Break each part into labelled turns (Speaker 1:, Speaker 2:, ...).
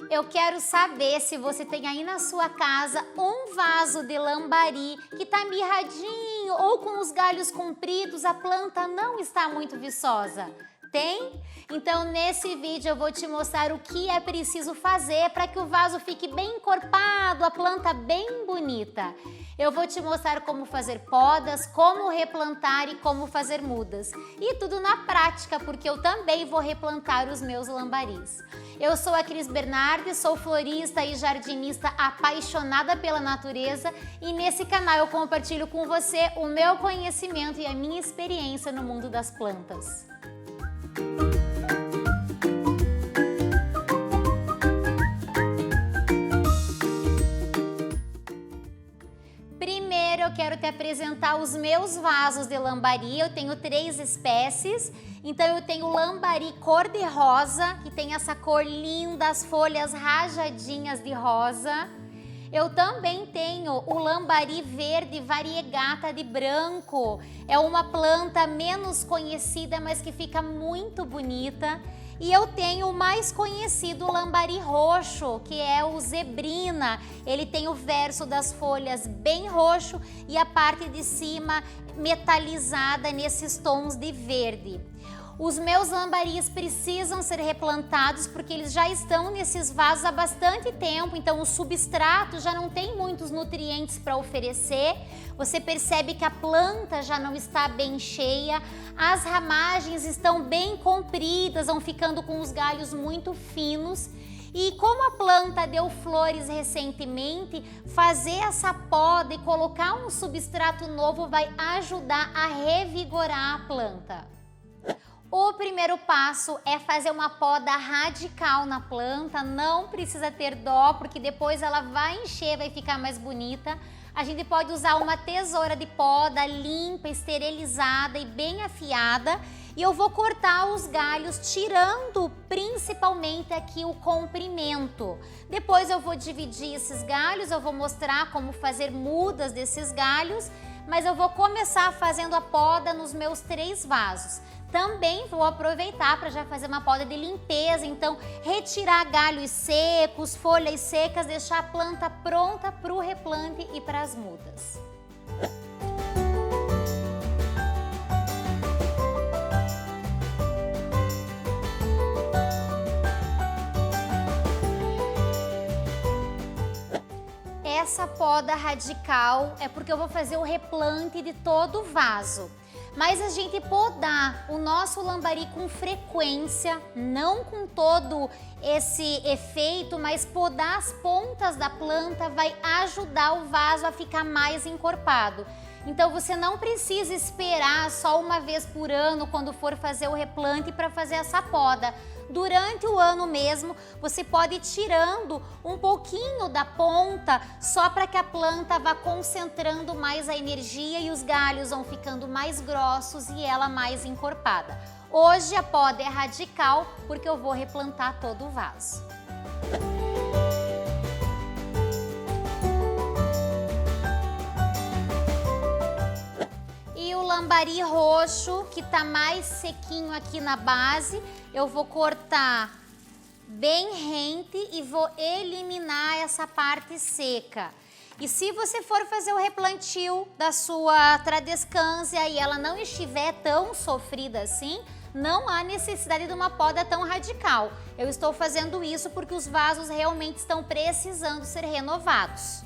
Speaker 1: Eu quero saber se você tem aí na sua casa um vaso de lambari que está mirradinho ou com os galhos compridos, a planta não está muito viçosa. Tem? Então nesse vídeo eu vou te mostrar o que é preciso fazer para que o vaso fique bem encorpado, a planta bem bonita. Eu vou te mostrar como fazer podas, como replantar e como fazer mudas. E tudo na prática, porque eu também vou replantar os meus lambaris. Eu sou a Cris Bernardi, sou florista e jardinista apaixonada pela natureza e nesse canal eu compartilho com você o meu conhecimento e a minha experiência no mundo das plantas. Primeiro eu quero te apresentar os meus vasos de lambari. Eu tenho 3 espécies. Então eu tenho o lambari cor-de-rosa, que tem essa cor linda, as folhas rajadinhas de rosa. Eu também tenho o lambari verde variegata de branco. É uma planta menos conhecida, mas que fica muito bonita. E eu tenho o mais conhecido lambari roxo, que é o zebrina. Ele tem o verso das folhas bem roxo e a parte de cima metalizada nesses tons de verde. Os meus lambaris precisam ser replantados porque eles já estão nesses vasos há bastante tempo, então o substrato já não tem muitos nutrientes para oferecer. Você percebe que a planta já não está bem cheia, as ramagens estão bem compridas, vão ficando com os galhos muito finos. E como a planta deu flores recentemente, fazer essa poda e colocar um substrato novo vai ajudar a revigorar a planta. O primeiro passo é fazer uma poda radical na planta, não precisa ter dó, porque depois ela vai encher, vai ficar mais bonita. A gente pode usar uma tesoura de poda limpa, esterilizada e bem afiada. E eu vou cortar os galhos, tirando principalmente aqui o comprimento. Depois eu vou dividir esses galhos, eu vou mostrar como fazer mudas desses galhos, mas eu vou começar fazendo a poda nos meus 3 vasos. Também vou aproveitar para já fazer uma poda de limpeza, então retirar galhos secos, folhas secas, deixar a planta pronta para o replante e para as mudas. Essa poda radical é porque eu vou fazer o replante de todo o vaso. Mas a gente podar o nosso lambari com frequência, não com todo esse efeito, mas podar as pontas da planta vai ajudar o vaso a ficar mais encorpado. Então você não precisa esperar só uma vez por ano quando for fazer o replante para fazer essa poda. Durante o ano mesmo, você pode ir tirando um pouquinho da ponta só para que a planta vá concentrando mais a energia e os galhos vão ficando mais grossos e ela mais encorpada. Hoje a poda é radical porque eu vou replantar todo o vaso. E o lambari roxo, que tá mais sequinho aqui na base, eu vou cortar bem rente e vou eliminar essa parte seca. E se você for fazer o replantio da sua tradescância e ela não estiver tão sofrida assim, não há necessidade de uma poda tão radical. Eu estou fazendo isso porque os vasos realmente estão precisando ser renovados.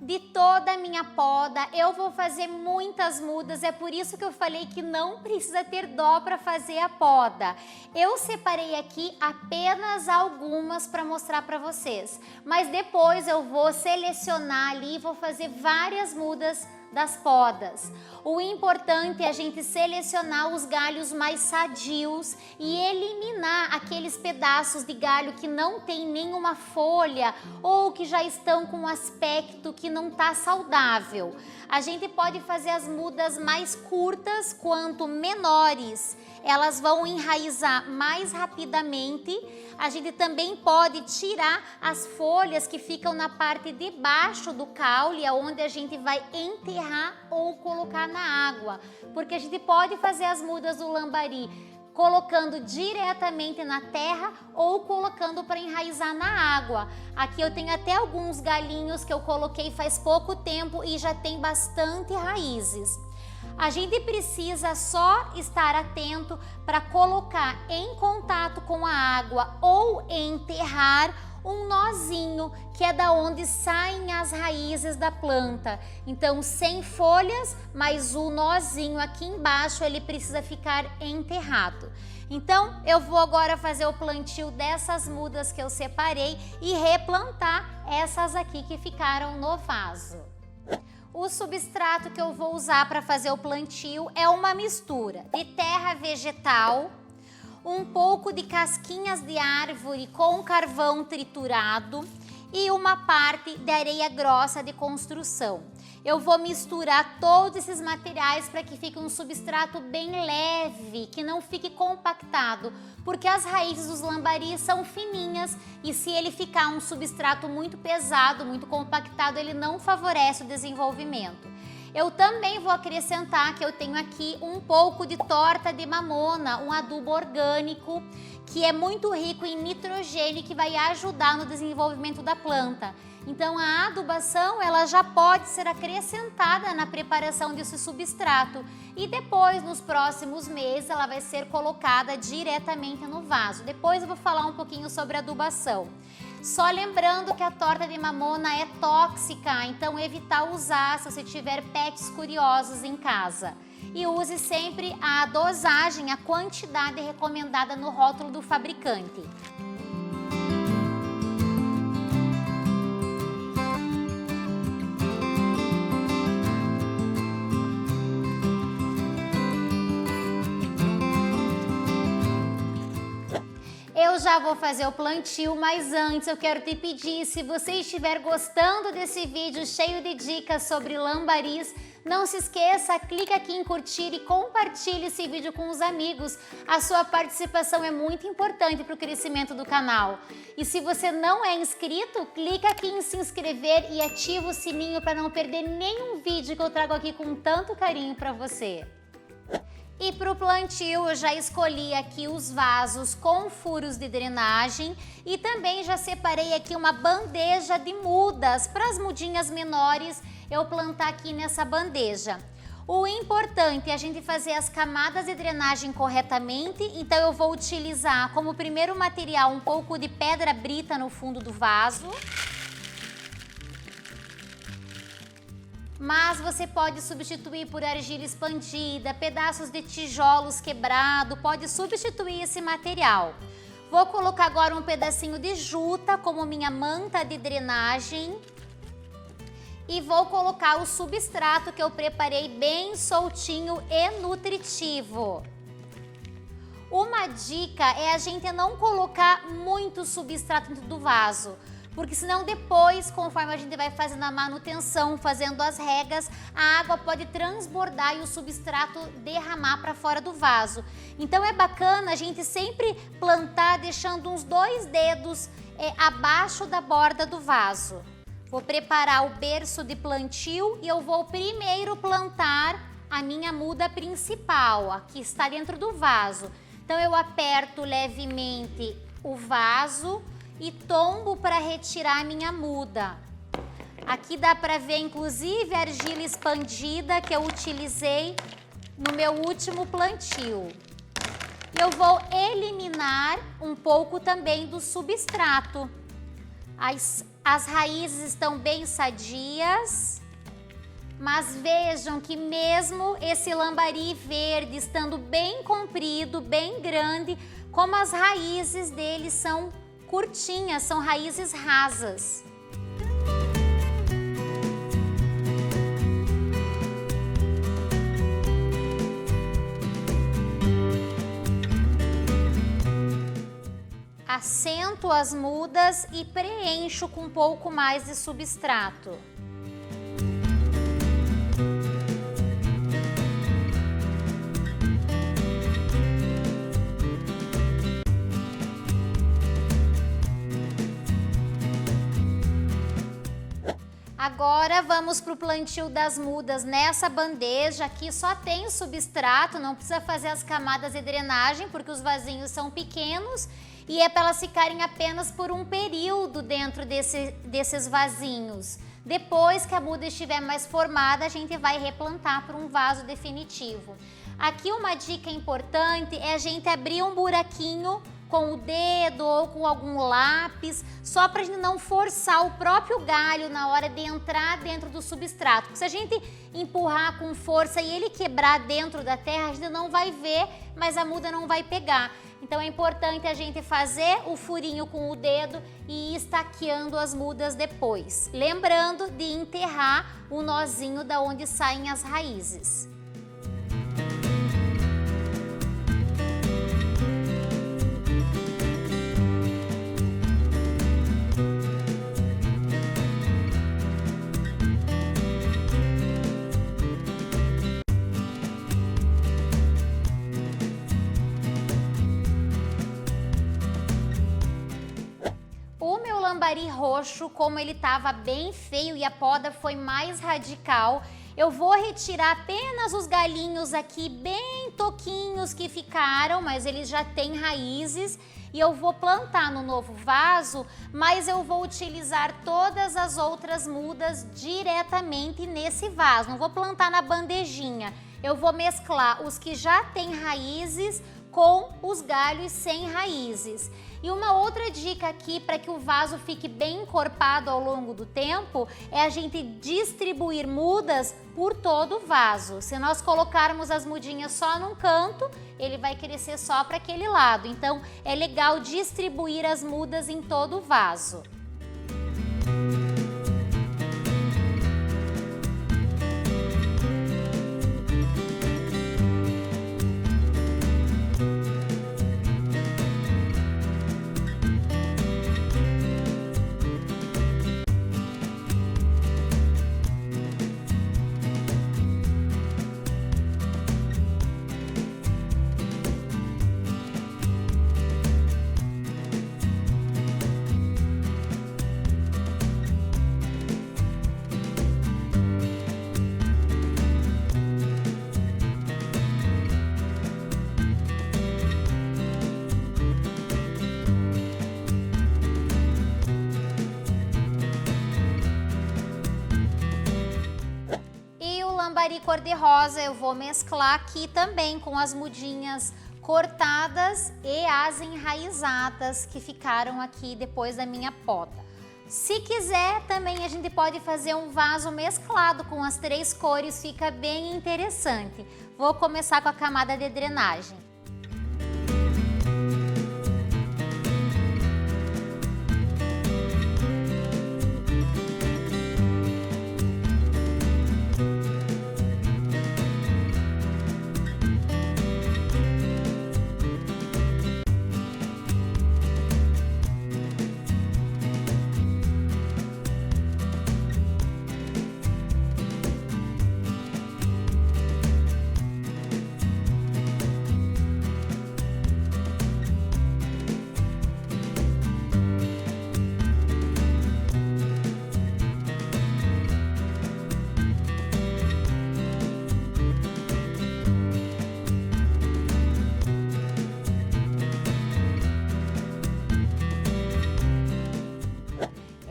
Speaker 1: De toda a minha poda, eu vou fazer muitas mudas, é por isso que eu falei que não precisa ter dó para fazer a poda. Eu separei aqui apenas algumas para mostrar para vocês, mas depois eu vou selecionar ali e vou fazer várias mudas das podas. O importante é a gente selecionar os galhos mais sadios e eliminar aqueles pedaços de galho que não tem nenhuma folha ou que já estão com um aspecto que não está saudável. A gente pode fazer as mudas mais curtas, quanto menores, elas vão enraizar mais rapidamente. A gente também pode tirar as folhas que ficam na parte de baixo do caule, onde a gente vai enterrar ou colocar na água, porque a gente pode fazer as mudas do lambari colocando diretamente na terra ou colocando para enraizar na água. Aqui eu tenho até alguns galinhos que eu coloquei faz pouco tempo e já tem bastante raízes. A gente precisa só estar atento para colocar em contato com a água ou enterrar um nozinho, que é da onde saem as raízes da planta. Então, sem folhas, mas o nozinho aqui embaixo, ele precisa ficar enterrado. Então, eu vou agora fazer o plantio dessas mudas que eu separei e replantar essas aqui que ficaram no vaso. O substrato que eu vou usar para fazer o plantio é uma mistura de terra vegetal, um pouco de casquinhas de árvore com carvão triturado e uma parte de areia grossa de construção. Eu vou misturar todos esses materiais para que fique um substrato bem leve, que não fique compactado, porque as raízes dos lambaris são fininhas e se ele ficar um substrato muito pesado, muito compactado, ele não favorece o desenvolvimento. Eu também vou acrescentar que eu tenho aqui um pouco de torta de mamona, um adubo orgânico, que é muito rico em nitrogênio e que vai ajudar no desenvolvimento da planta. Então a adubação ela já pode ser acrescentada na preparação desse substrato e depois nos próximos meses ela vai ser colocada diretamente no vaso. Depois eu vou falar um pouquinho sobre adubação. Só lembrando que a torta de mamona é tóxica, então evitar usar se você tiver pets curiosos em casa. E use sempre a dosagem, a quantidade recomendada no rótulo do fabricante. Eu já vou fazer o plantio, mas antes eu quero te pedir, se você estiver gostando desse vídeo cheio de dicas sobre lambaris, não se esqueça, clica aqui em curtir e compartilhe esse vídeo com os amigos. A sua participação é muito importante para o crescimento do canal. E se você não é inscrito, clica aqui em se inscrever e ativa o sininho para não perder nenhum vídeo que eu trago aqui com tanto carinho para você. E para o plantio eu já escolhi aqui os vasos com furos de drenagem e também já separei aqui uma bandeja de mudas para as mudinhas menores eu plantar aqui nessa bandeja. O importante é a gente fazer as camadas de drenagem corretamente, então eu vou utilizar como primeiro material um pouco de pedra brita no fundo do vaso. Mas você pode substituir por argila expandida, pedaços de tijolos quebrado, pode substituir esse material. Vou colocar agora um pedacinho de juta como minha manta de drenagem e vou colocar o substrato que eu preparei bem soltinho e nutritivo. Uma dica é a gente não colocar muito substrato dentro do vaso, porque senão depois, conforme a gente vai fazendo a manutenção, fazendo as regas, a água pode transbordar e o substrato derramar para fora do vaso. Então é bacana a gente sempre plantar deixando uns 2 dedos abaixo da borda do vaso. Vou preparar o berço de plantio e eu vou primeiro plantar a minha muda principal, a que está dentro do vaso. Então eu aperto levemente o vaso e tombo para retirar a minha muda. Aqui dá para ver inclusive a argila expandida que eu utilizei no meu último plantio. Eu vou eliminar um pouco também do substrato. As raízes estão bem sadias, mas vejam que mesmo esse lambari verde estando bem comprido, bem grande, como as raízes dele são curtinhas, são raízes rasas. assento as mudas e preencho com um pouco mais de substrato. Agora vamos para o plantio das mudas. Nessa bandeja aqui só tem substrato, não precisa fazer as camadas de drenagem porque os vasinhos são pequenos e é para elas ficarem apenas por um período dentro desses vasinhos. Depois que a muda estiver mais formada, a gente vai replantar para um vaso definitivo. Aqui uma dica importante é a gente abrir um buraquinho com o dedo ou com algum lápis, só para a gente não forçar o próprio galho na hora de entrar dentro do substrato. Porque se a gente empurrar com força e ele quebrar dentro da terra, a gente não vai ver, mas a muda não vai pegar. Então é importante a gente fazer o furinho com o dedo e ir estaqueando as mudas depois. Lembrando de enterrar o nozinho da onde saem as raízes. Lambari roxo, como ele estava bem feio e a poda foi mais radical, eu vou retirar apenas os galhinhos aqui bem toquinhos que ficaram, mas eles já têm raízes e eu vou plantar no novo vaso, mas eu vou utilizar todas as outras mudas diretamente nesse vaso, não vou plantar na bandejinha, eu vou mesclar os que já têm raízes com os galhos sem raízes. E uma outra dica aqui para que o vaso fique bem encorpado ao longo do tempo é a gente distribuir mudas por todo o vaso. Se nós colocarmos as mudinhas só num canto, ele vai crescer só para aquele lado. Então é legal distribuir as mudas em todo o vaso. Lambari cor-de-rosa eu vou mesclar aqui também com as mudinhas cortadas e as enraizadas que ficaram aqui depois da minha poda. Se quiser, também a gente pode fazer um vaso mesclado com as três cores, fica bem interessante. Vou começar com a camada de drenagem.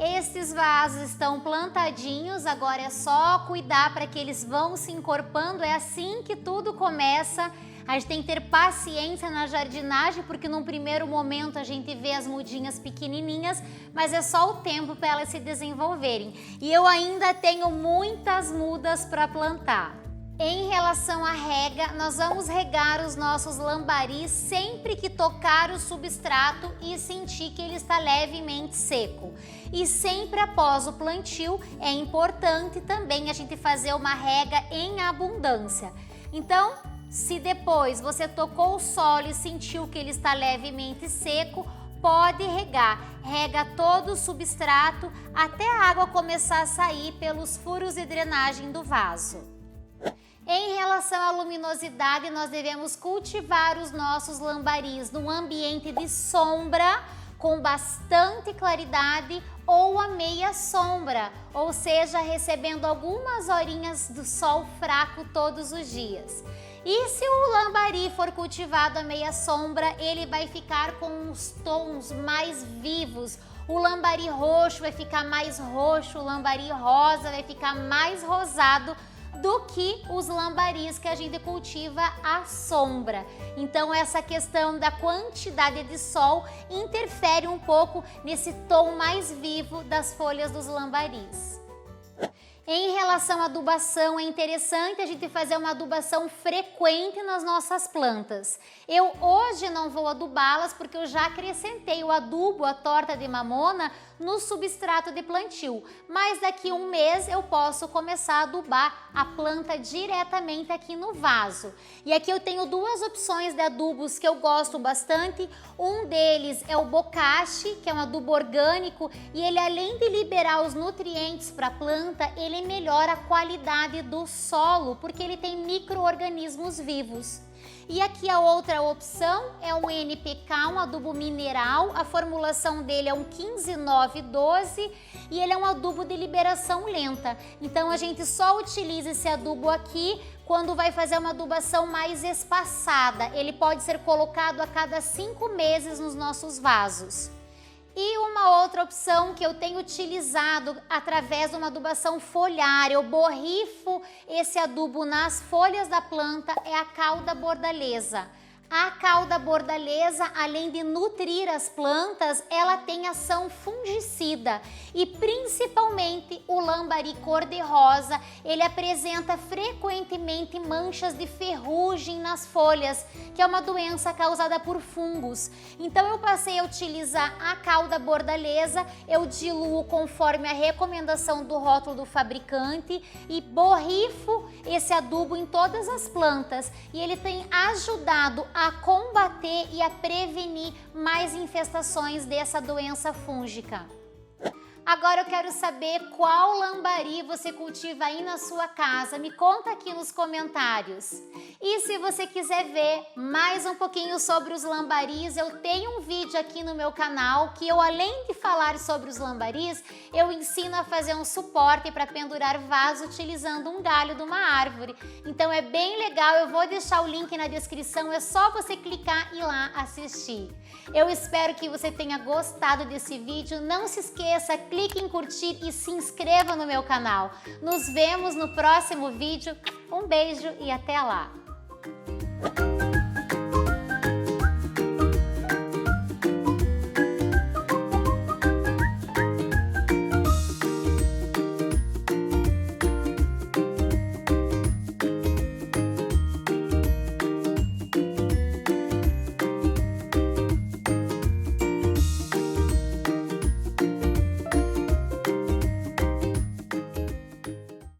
Speaker 1: Esses vasos estão plantadinhos, agora é só cuidar para que eles vão se encorpando, é assim que tudo começa. A gente tem que ter paciência na jardinagem, porque num primeiro momento a gente vê as mudinhas pequenininhas, mas é só o tempo para elas se desenvolverem. E eu ainda tenho muitas mudas para plantar. Em relação à rega, nós vamos regar os nossos lambaris sempre que tocar o substrato e sentir que ele está levemente seco. E sempre após o plantio, é importante também a gente fazer uma rega em abundância. Então, se depois você tocou o solo e sentiu que ele está levemente seco, pode regar. Rega todo o substrato até a água começar a sair pelos furos de drenagem do vaso. Em relação à luminosidade, nós devemos cultivar os nossos lambaris num ambiente de sombra, com bastante claridade, ou a meia sombra, ou seja, recebendo algumas horinhas do sol fraco todos os dias. E se o lambari for cultivado à meia sombra, ele vai ficar com os tons mais vivos. O lambari roxo vai ficar mais roxo, o lambari rosa vai ficar mais rosado do que os lambaris que a gente cultiva à sombra. Então essa questão da quantidade de sol interfere um pouco nesse tom mais vivo das folhas dos lambaris. Em relação à adubação, é interessante a gente fazer uma adubação frequente nas nossas plantas. Eu hoje não vou adubá-las porque eu já acrescentei o adubo, a torta de mamona, no substrato de plantio. Mas daqui a um mês eu posso começar a adubar a planta diretamente aqui no vaso. E aqui eu tenho duas opções de adubos que eu gosto bastante. Um deles é o bocashi, que é um adubo orgânico, e ele, além de liberar os nutrientes para a planta, ele melhora a qualidade do solo, porque ele tem micro-organismos vivos. E aqui a outra opção é um NPK, um adubo mineral. A formulação dele é um 15-9-12 e ele é um adubo de liberação lenta. Então a gente só utiliza esse adubo aqui quando vai fazer uma adubação mais espaçada. Ele pode ser colocado a cada 5 meses nos nossos vasos. E uma outra opção que eu tenho utilizado através de uma adubação foliar, eu borrifo esse adubo nas folhas da planta, é a cauda bordaleza. A cauda bordaleza, além de nutrir as plantas, ela tem ação fungicida e principalmente o lambari cor-de-rosa, ele apresenta frequentemente manchas de ferrugem nas folhas, que é uma doença causada por fungos. Então eu passei a utilizar a cauda bordaleza, eu diluo conforme a recomendação do rótulo do fabricante e borrifo esse adubo em todas as plantas e ele tem ajudado a combater e a prevenir mais infestações dessa doença fúngica. Agora eu quero saber qual lambari você cultiva aí na sua casa. Me conta aqui nos comentários. E se você quiser ver mais um pouquinho sobre os lambaris, eu tenho um vídeo aqui no meu canal que eu, além de falar sobre os lambaris, eu ensino a fazer um suporte para pendurar vaso utilizando um galho de uma árvore. Então é bem legal, eu vou deixar o link na descrição, é só você clicar e ir lá assistir. Eu espero que você tenha gostado desse vídeo. Não se esqueça, clique em curtir e se inscreva no meu canal. Nos vemos no próximo vídeo. Um beijo e até lá!